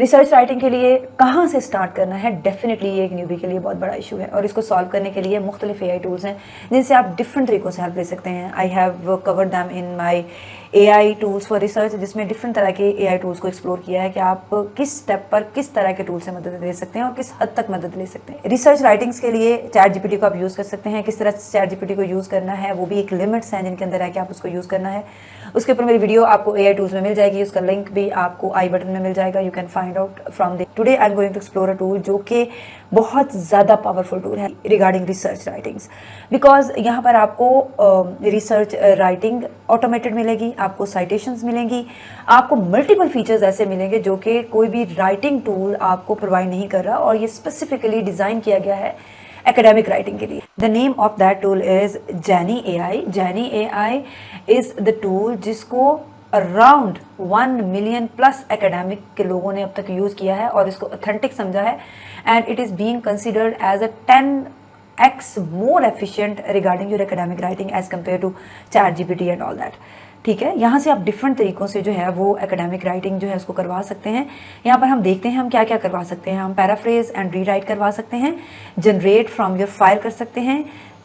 Research writing के लिए कहाँ से स्टार्ट करना है, डेफिनेटली ये एक न्यूबी के लिए बहुत बड़ा इशू है और इसको सॉल्व करने के लिए मुख्तलिफ AI टूल्स हैं जिनसे आप डिफरेंट तरीक़ों से हेल्प ले सकते हैं। I have covered them in my AI tools for research, जिसमें डिफरेंट तरह के AI टूल्स को एक्सप्लोर किया है कि आप किस स्टेप पर किस तरह के टूल से मदद ले सकते हैं और किस हद तक मदद ले सकते हैं। रिसर्च राइटिंग्स के लिए चैट GPT को आप यूज़ कर सकते हैं। किस तरह से चैट GPT को यूज़ करना है वो भी एक लिमिट्स हैं जिनके अंदर है कि आप उसको यूज़ करना है। उसके ऊपर मेरी वीडियो आपको AI टूल्स में मिल जाएगी, उसका लिंक भी आपको आई बटन में मिल जाएगा। You can find out from the today I am going to explore a tool जो कि बहुत ज़्यादा पावरफुल टूल है रिगार्डिंग रिसर्च राइटिंग्स, बिकॉज यहाँ पर आपको रिसर्च राइटिंग ऑटोमेटेड मिलेगी, आपको साइटेशंस मिलेंगी, आपको मल्टीपल फीचर्स ऐसे मिलेंगे जो कि कोई भी राइटिंग टूल आपको प्रोवाइड नहीं कर रहा और ये स्पेसिफिकली डिज़ाइन किया गया है academic writing के लिए। The name of that tool is Jani AI. Jani AI is the tool जिसको अराउंड 1 मिलियन प्लस एकेडमिक के लोगों ने अब तक यूज़ किया है और इसको ऑथेंटिक समझा है and it is being considered as a 10x more efficient regarding your academic writing as compare to chat GPT and all that. ठीक है, यहाँ से आप डिफरेंट तरीक़ों से जो है वो एकेडमिक राइटिंग जो है उसको करवा सकते हैं। यहाँ पर हम देखते हैं हम क्या क्या करवा सकते हैं। हम पैराफ्रेज एंड रीराइट करवा सकते हैं, जनरेट फ्रॉम योर फाइल कर सकते हैं,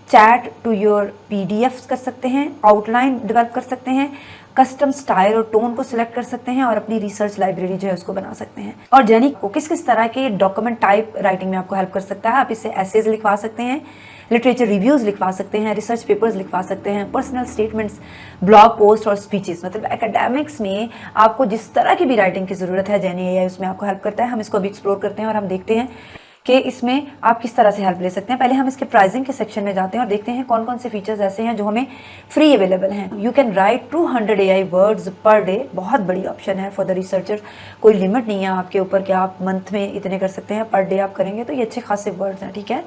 चैट टू योर PDFs कर सकते हैं, आउटलाइन डेवलप कर सकते हैं, कस्टम स्टाइल और टोन को सिलेक्ट कर सकते हैं और अपनी रिसर्च लाइब्रेरी जो है उसको बना सकते हैं। और जेनी को किस किस तरह के डॉक्यूमेंट टाइप राइटिंग में आपको हेल्प कर सकता है। आप इससे एसेज लिखवा सकते हैं, लिटरेचर रिव्यूज़ लिखवा सकते हैं, रिसर्च पेपर्स लिखवा सकते हैं, पर्सनल स्टेटमेंट्स, ब्लॉग पोस्ट और स्पीचेस। मतलब एकेडमिक्स में आपको जिस तरह की भी राइटिंग की ज़रूरत है जेनी AI उसमें आपको हेल्प करता है। हम इसको अभी एक्सप्लोर करते हैं और हम देखते हैं कि इसमें आप किस तरह से हेल्प ले सकते हैं। पहले हम इसके प्राइसिंग के सेक्शन में जाते हैं और देखते हैं कौन कौन से फीचर्स ऐसे हैं जो हमें फ्री अवेलेबल हैं। You can write 200 AI words per day, बहुत बड़ी ऑप्शन है फॉर द रिसर्चर। कोई लिमिट नहीं है आपके ऊपर कि आप मंथ में इतने कर सकते हैं, पर डे आप करेंगे तो ये अच्छे खासे वर्ड्स हैं। ठीक है,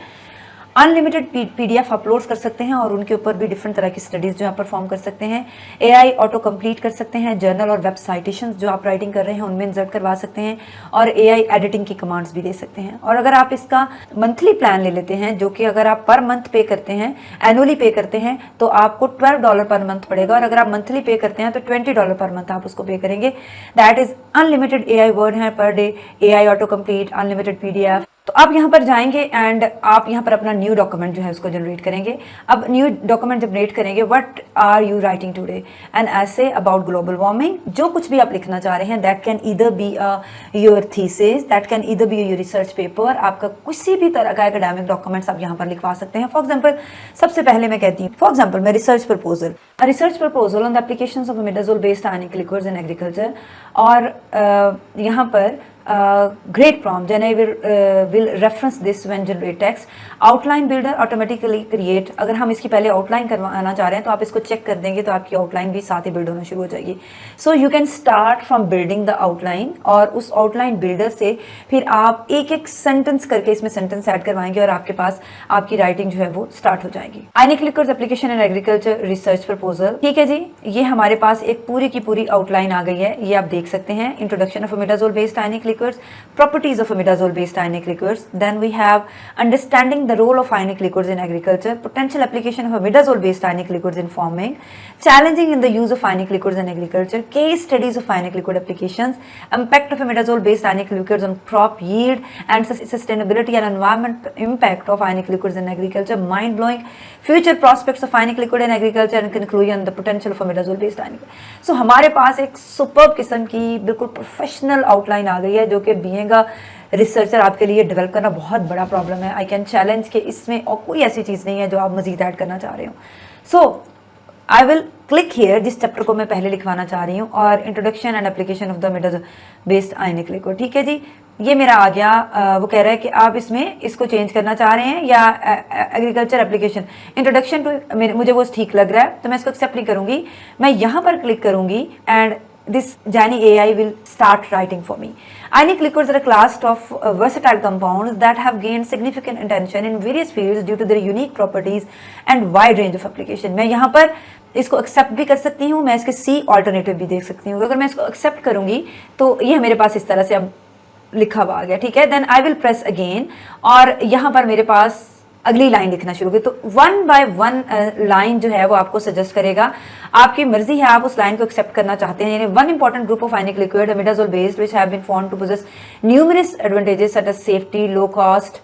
अनलिमिटेड PDF अपलोड्स कर सकते हैं और उनके ऊपर भी डिफरेंट तरह की स्टडीज़ जो आप परफॉर्म कर सकते हैं। AI ऑटो कंप्लीट कर सकते हैं, जर्नल और वेब साइटेशंस जो आप राइटिंग कर रहे हैं उनमें इंसर्ट करवा सकते हैं और AI एडिटिंग की कमांड्स भी दे सकते हैं। और अगर आप इसका मंथली प्लान ले लेते हैं, जो कि अगर आप पर मंथ पे करते हैं, एनुअली पे करते हैं, तो आपको $12 पर मंथ पड़ेगा और अगर आप मंथली पे करते हैं तो $20 पर मंथ आप उसको पे करेंगे। That is unlimited AI word है per day, AI auto complete, unlimited PDF। तो आप यहाँ पर जाएंगे एंड आप यहाँ पर अपना न्यू डॉक्यूमेंट जो है उसको जनरेट करेंगे। अब न्यू डॉक्यूमेंट जनरेट करेंगे, what are you writing today, an essay about global warming. जो कुछ भी आप लिखना चाह रहे हैं, that can either be your thesis, that can either be your research paper. आपका किसी भी तरह का एकेडमिक डॉक्यूमेंट्स आप यहाँ पर लिखवा सकते हैं। फॉर एग्जाम्पल, सबसे पहले मैं कहती हूँ, फॉर एग्जाम्पल मैं research proposal on the applications of imidazole based ionic liquids in agriculture. और यहाँ पर great prompt, then I will reference this when generate text. Outline builder automatically create, अगर हम इसकी पहले आउटलाइन करवाना चाह रहे हैं तो आप इसको चेक कर देंगे तो आपकी आउटलाइन भी साथ ही बिल्ड होना शुरू हो जाएगी। So you can start from building the outline और उस आउटलाइन बिल्डर से फिर आप एक एक सेंटेंस करके इसमें सेंटेंस ऐड करवाएंगे और आपके पास आपकी राइटिंग जो है वो स्टार्ट हो जाएगी। Ionic liquids application in agriculture research proposal. ठीक है जी, ये हमारे पास एक पूरी की पूरी आउटलाइन आ गई है, ये आप देख सकते हैं। Introduction of imidazole based ionic liquids, properties of imidazole based ionic liquids. Then we have understanding the role of ionic liquids in agriculture, potential application of imidazole based ionic liquids in farming, challenging in the use of ionic liquids in agriculture, case studies of ionic liquid applications, impact of imidazole based ionic liquids on crop yield and sustainability and environment impact of ionic liquids in agriculture, mind blowing, future prospects of ionic liquid in agriculture and conclusion the potential of imidazole based ionic. So हमारे पास एक superb किस्म की बिल्कुल professional outline आ गई है जो कि being a researcher आपके लिए डेवलप करना बहुत बड़ा प्रॉब्लम है। आई कैन चैलेंज कि इसमें और कोई ऐसी चीज़ नहीं है जो आप मजीद ऐड करना चाह रहे हो। सो आई विल क्लिक हियर, जिस चैप्टर को मैं पहले लिखवाना चाह रही हूँ, और introduction and application of the imidazole based ionic liquid. ठीक है जी, ये मेरा आ गया। वो कह रहा है कि आप इसमें इसको चेंज करना चाह रहे हैं या एग्रीकल्चर एप्लीकेशन इंट्रोडक्शन टू, मुझे वो ठीक लग रहा है तो मैं इसको एक्सेप्ट नहीं करूँगी। मैं यहाँ पर क्लिक करूँगी and this Jani AI will start writing for me. Ionic liquids are a class of versatile compounds that have gained significant attention in various fields due to their unique properties and wide range of application. मैं यहाँ पर इसको accept भी कर सकती हूँ, मैं इसके C ऑल्टरनेटिव भी देख सकती हूँ। अगर मैं इसको एक्सेप्ट करूँगी तो ये मेरे पास इस तरह से अब लिखा हुआ आ गया। ठीक है, then I will press again और यहाँ पर मेरे पास अगली लाइन लिखना शुरू करें। तो 1 बाय 1 लाइन जो है वो आपको सजेस्ट करेगा, आपकी मर्जी है आप उस लाइन को एक्सेप्ट करना चाहते हैं। यानी one important group of ionic liquid imidazole based which have been found to possess numerous advantages such as safety, low cost,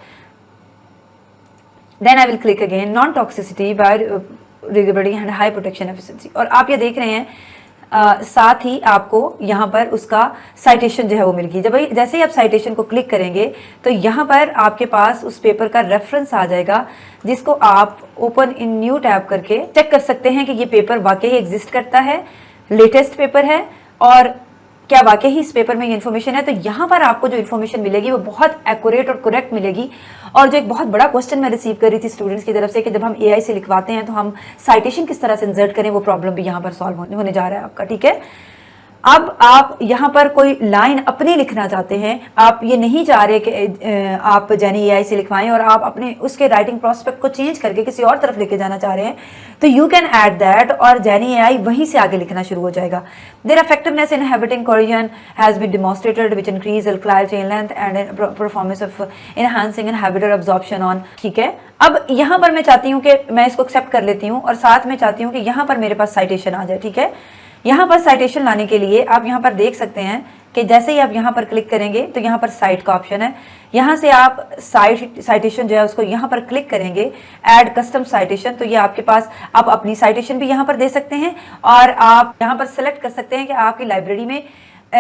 then I will click again non toxicity, biodegradability and high protection efficiency. और आप ये देख रहे हैं साथ ही आपको यहाँ पर उसका साइटेशन जो है वो मिल गई। जब जैसे ही आप साइटेशन को क्लिक करेंगे तो यहाँ पर आपके पास उस पेपर का रेफरेंस आ जाएगा, जिसको आप ओपन इन न्यू टैब करके चेक कर सकते हैं कि ये पेपर वाकई एग्जिस्ट करता है, लेटेस्ट पेपर है और क्या वाकई ही इस पेपर में ये इन्फॉर्मेशन है। तो यहाँ पर आपको जो इन्फॉर्मेशन मिलेगी वो बहुत एक्यूरेट और करेक्ट मिलेगी। और जो एक बहुत बड़ा क्वेश्चन मैं रिसीव कर रही थी स्टूडेंट्स की तरफ से कि जब हम एआई से लिखवाते हैं तो हम साइटेशन किस तरह से इंसर्ट करें, वो प्रॉब्लम भी यहाँ पर सॉल्व होने जा रहा है आपका। ठीक है, अब आप यहाँ पर कोई लाइन अपनी लिखना चाहते हैं, आप ये नहीं चाह रहे कि आप जेनी एआई से लिखवाएं और आप अपने उसके राइटिंग प्रोस्पेक्ट को चेंज करके किसी और तरफ लेके जाना चाह रहे हैं, तो यू कैन ऐड दैट और जेनी एआई वहीं से आगे लिखना शुरू हो जाएगा। Their effectiveness in inhibiting corrosion has been demonstrated which increase alkyl chain length and performance of enhancing inhibitor absorption on. ठीक है, अब यहाँ पर मैं चाहती हूँ कि मैं इसको एक्सेप्ट कर लेती हूँ और साथ में चाहती हूँ कि यहाँ पर मेरे पास साइटेशन आ जाए। ठीक है, यहाँ पर साइटेशन लाने के लिए आप यहाँ पर देख सकते हैं कि जैसे ही आप यहाँ पर क्लिक करेंगे तो यहाँ पर साइट का ऑप्शन है, यहाँ से आप साइटेशन जो है उसको यहाँ पर क्लिक करेंगे, ऐड कस्टम साइटेशन। तो ये आपके पास आप अपनी साइटेशन भी यहाँ पर दे सकते हैं और आप यहाँ पर सेलेक्ट कर सकते हैं कि आपकी लाइब्रेरी में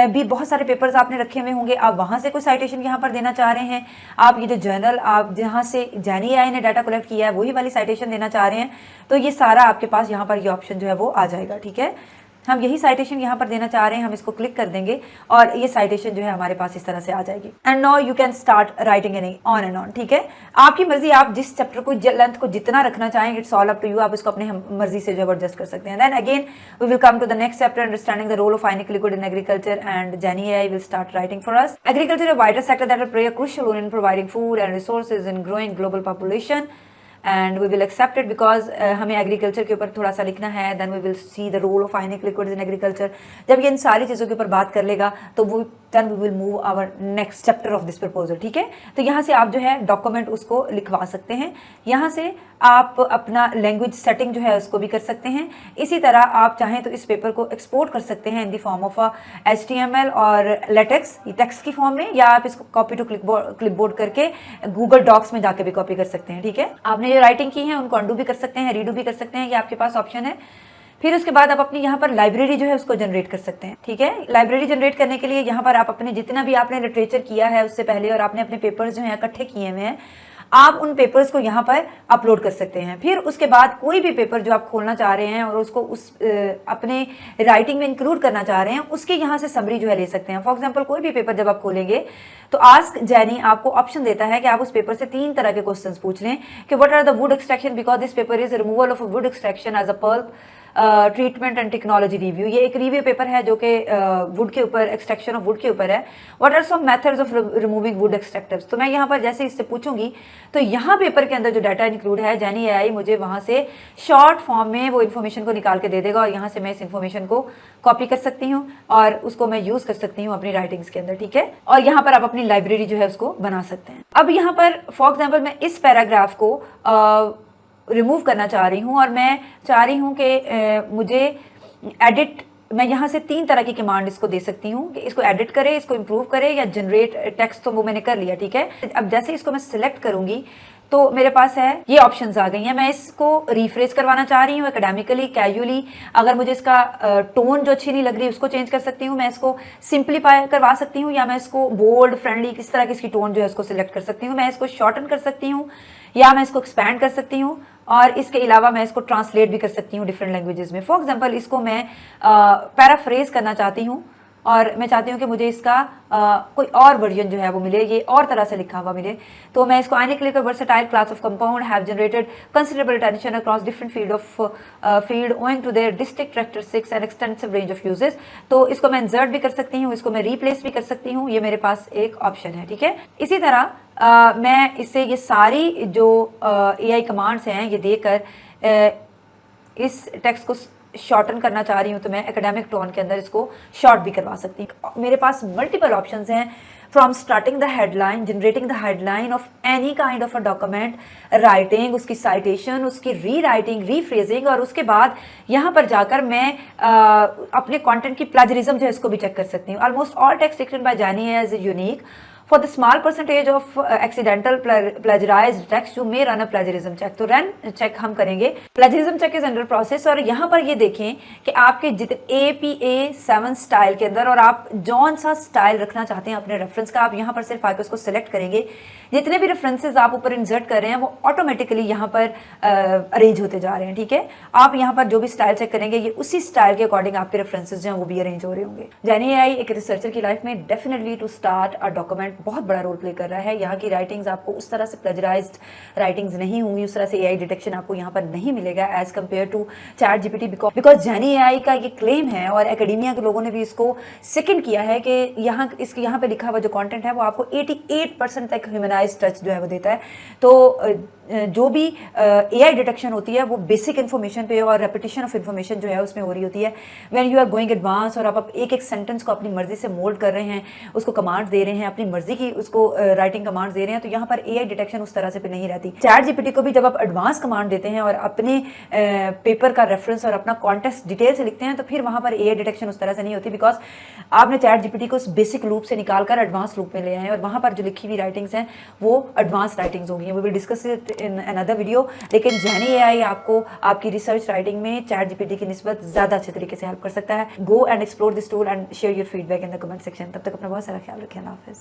भी बहुत सारे पेपर्स आपने रखे हुए होंगे, आप वहाँ से कोई साइटेशन यहाँ पर देना चाह रहे हैं, आप ये जो जर्नल आप जहाँ से जेनी एआई ने डाटा कलेक्ट किया है वही वाली साइटेशन देना चाह रहे हैं, तो ये सारा आपके पास यहाँ पर ये ऑप्शन जो है वो आ जाएगा। ठीक है, हम यही साइटेशन यहाँ पर देना चाह रहे हैं, हम इसको क्लिक कर देंगे और ये साइटेशन जो है हमारे पास इस तरह से आ जाएगी। And now you can start writing any on and on. ठीक है, आपकी मर्जी, आप जिस चैप्टर को लेंथ को जितना रखना चाहें, it's all up to you, आप इसको अपने मर्जी से जो है एडजस्ट कर सकते हैं। Then again we will come to the next chapter, understanding the role of ionic liquid in agriculture and Jenni AI will start writing for us. Agriculture a wider sector that will play a crucial role in providing food and resources in growing global population. And we will accept it because हमें agriculture के ऊपर थोड़ा सा लिखना है। Then we will see the role of ionic liquids in agriculture. जब ये इन सारी चीज़ों के ऊपर बात कर लेगा तो वो then we will move our next chapter of this proposal. ठीक है, तो यहाँ से आप जो है डॉक्यूमेंट उसको लिखवा सकते हैं, यहाँ से आप अपना लैंग्वेज सेटिंग जो है उसको भी कर सकते हैं। इसी तरह आप चाहें तो इस पेपर को एक्सपोर्ट कर सकते हैं in the form of HTML और लेटेक्स टेक्स्ट की फॉर्म में, या आप इसको कॉपी टू क्लिपबोर्ड करके गूगल डॉक्स में जाके भी कॉपी कर सकते हैं। ठीक है, आपने जो राइटिंग की है उनको अंडू भी कर सकते हैं, रीडू भी कर सकते हैं, ये आपके पास ऑप्शन है। फिर उसके बाद आप अपनी यहाँ पर लाइब्रेरी जो है उसको जनरेट कर सकते हैं। ठीक है, लाइब्रेरी जनरेट करने के लिए यहाँ पर आप अपने जितना भी आपने लिटरेचर किया है उससे पहले और आपने अपने पेपर्स जो है इकट्ठे किए हुए हैं, आप उन पेपर्स को यहाँ पर अपलोड कर सकते हैं। फिर उसके बाद कोई भी पेपर जो आप खोलना चाह रहे हैं और उसको उस अपने राइटिंग में इंक्लूड करना चाह रहे हैं, उसके यहाँ से समरी जो है ले सकते हैं। फॉर एग्जांपल कोई भी पेपर जब आप खोलेंगे तो आस्क जेनी आपको ऑप्शन देता है कि आप उस पेपर से 3 तरह के क्वेश्चंस पूछ लें कि what are the wood extraction because this paper is removal of wood extraction as a pulp treatment and technology review. ये एक रिव्यू पेपर है जो कि वुड के ऊपर, एक्सट्रैक्शन ऑफ वुड के ऊपर है। What are some methods of removing wood extractives. तो मैं यहाँ पर जैसे इससे पूछूंगी तो यहाँ पेपर के अंदर जो डाटा इंक्लूड है जेनी एआई मुझे वहाँ से शॉर्ट फॉर्म में वो इन्फॉर्मेशन को निकाल के दे देगा और यहाँ से मैं इस इन्फॉर्मेशन को कॉपी कर सकती हूँ और उसको मैं यूज़ कर सकती हूँ अपनी राइटिंग्स के अंदर। ठीक है, और यहाँ पर आप अपनी लाइब्रेरी जो है उसको बना सकते हैं। अब यहाँ पर फॉर एग्जाम्पल मैं इस पैराग्राफ को रिमूव करना चाह रही हूँ और मैं चाह रही हूँ कि मुझे एडिट, मैं यहाँ से 3 तरह की कमांड इसको दे सकती हूँ कि इसको एडिट करे, इसको इम्प्रूव करे या जनरेट टेक्स्ट। तो वो मैंने कर लिया। ठीक है, अब जैसे इसको मैं सिलेक्ट करूँगी तो मेरे पास है ये ऑप्शंस आ गई हैं। मैं इसको रिफ्रेश करवाना चाह रही हूँ एकेडमिकली, कैजुअली, अगर मुझे इसका टोन जो अच्छी नहीं लग रही उसको चेंज कर सकती हूँ, मैं इसको सिंप्लीफाई करवा सकती हूँ, या मैं इसको बोल्ड, फ्रेंडली, किस तरह की इसकी टोन जो है उसको सिलेक्ट कर सकती हूँ। मैं इसको शॉर्टन कर सकती हूँ या मैं इसको एक्सपैंड कर सकती हूँ और इसके अलावा मैं इसको ट्रांसलेट भी कर सकती हूँ डिफरेंट लैंग्वेजेस में। फॉर एग्जांपल इसको मैं पैराफ्रेज करना चाहती हूँ और मैं चाहती हूँ कि मुझे इसका कोई और वर्जन जो है वो मिले, ये और तरह से लिखा हुआ मिले। तो मैं इसको ionic liquid versatile class of compound have generated considerable attention across different field owing to their distinctive characteristics and extensive range of uses. तो इसको मैं इंसर्ट भी कर सकती हूँ, इसको मैं रिप्लेस भी कर सकती हूँ, ये मेरे पास एक ऑप्शन है। ठीक है, इसी तरह मैं इससे ये सारी जो एआई कमांड्स हैं ये देकर इस टेक्स्ट को शॉर्टन करना चाह रही हूँ तो मैं एकेडमिक टोन के अंदर इसको शॉर्ट भी करवा सकती हूँ। मेरे पास मल्टीपल ऑप्शंस हैं from starting the headline, generating the headline of any kind of a document, writing, उसकी साइटेशन, उसकी री राइटिंग, रीफ्रेजिंग, और उसके बाद यहाँ पर जाकर मैं अपने कंटेंट की प्लेजरिज्म जो है इसको भी चेक कर सकती हूँ. Almost all text written by Jenni है as unique. For the small percentage of accidental plagiarized text, you may run a plagiarism check. तो रन चेक हम करेंगे. Plagiarism check is under process. और यहाँ पर ये देखें कि आपके जितने APA 7 स्टाइल के अंदर, और आप जौन सा स्टाइल रखना चाहते हैं अपने रेफरेंस का, आप यहाँ पर सिर्फ आके उसको सिलेक्ट करेंगे. जितने भी रेफरेंसेज आप ऊपर इंसर्ट कर रहे हैं वो ऑटोमेटिकली यहाँ पर अरेंज होते जा रहे हैं. ठीक है, आप यहाँ पर जो भी स्टाइल चेक करेंगे ये उसी स्टाइल के अकॉर्डिंग आपके रेफरेंसेज जो हैं वो भी अरेंज हो रहे होंगे. जेनी एआई एक रिसर्चर की लाइफ में definitely to start a document बहुत बड़ा रोल प्ले कर रहा है. यहाँ की राइटिंग्स आपको उस तरह से प्लेजराइज्ड राइटिंग्स नहीं होंगी, उस तरह से एआई डिटेक्शन आपको यहाँ पर नहीं मिलेगा as compare to chat GPT, because Jenni AI का ये क्लेम है और एकेडमिया के लोगों ने भी इसको सेकंड किया है कि यहाँ पे लिखा हुआ जो कंटेंट है वो आपको 88% तक ह्यूमनाइज्ड टच जो है वो देता है. तो जो भी एआई डिटेक्शन होती है वो बेसिक इन्फॉर्मेशन पे और रेपिटेशन ऑफ इन्फॉर्मेशन जो है उसमें हो रही होती है. When you are going advance और आप एक एक सेंटेंस को अपनी मर्जी से मोल्ड कर रहे हैं, उसको कमांड्स दे रहे हैं, अपनी मर्जी की उसको राइटिंग कमांड्स दे रहे हैं, तो यहाँ पर एआई डिटेक्शन उस तरह से पे नहीं रहती. चैट जीपीटी को भी जब आप एडवांस कमांड देते हैं और अपने पेपर का रेफरेंस और अपना कॉन्टेक्स्ट डिटेल से लिखते हैं तो फिर वहाँ पर एआई डिटेक्शन उस तरह से नहीं होती, बिकॉज आपने चैट जीपीटी को उस बेसिक लूप से निकाल कर एडवांस लूप में ले आए हैं और वहाँ पर जो लिखी हुई राइटिंग्स हैं वो एडवांस राइटिंग्स होंगी. We will discuss it in another video. लेकिन जेनी एआई आपको आपकी रिसर्च राइटिंग में चैट जीपीटी की निस्बत ज़्यादा अच्छे तरीके से हेल्प कर सकता है. Go and explore this tool and share your feedback in the comment section. तब तक अपना बहुत सारा ख्याल रखें. अल्लाह हाफिज़.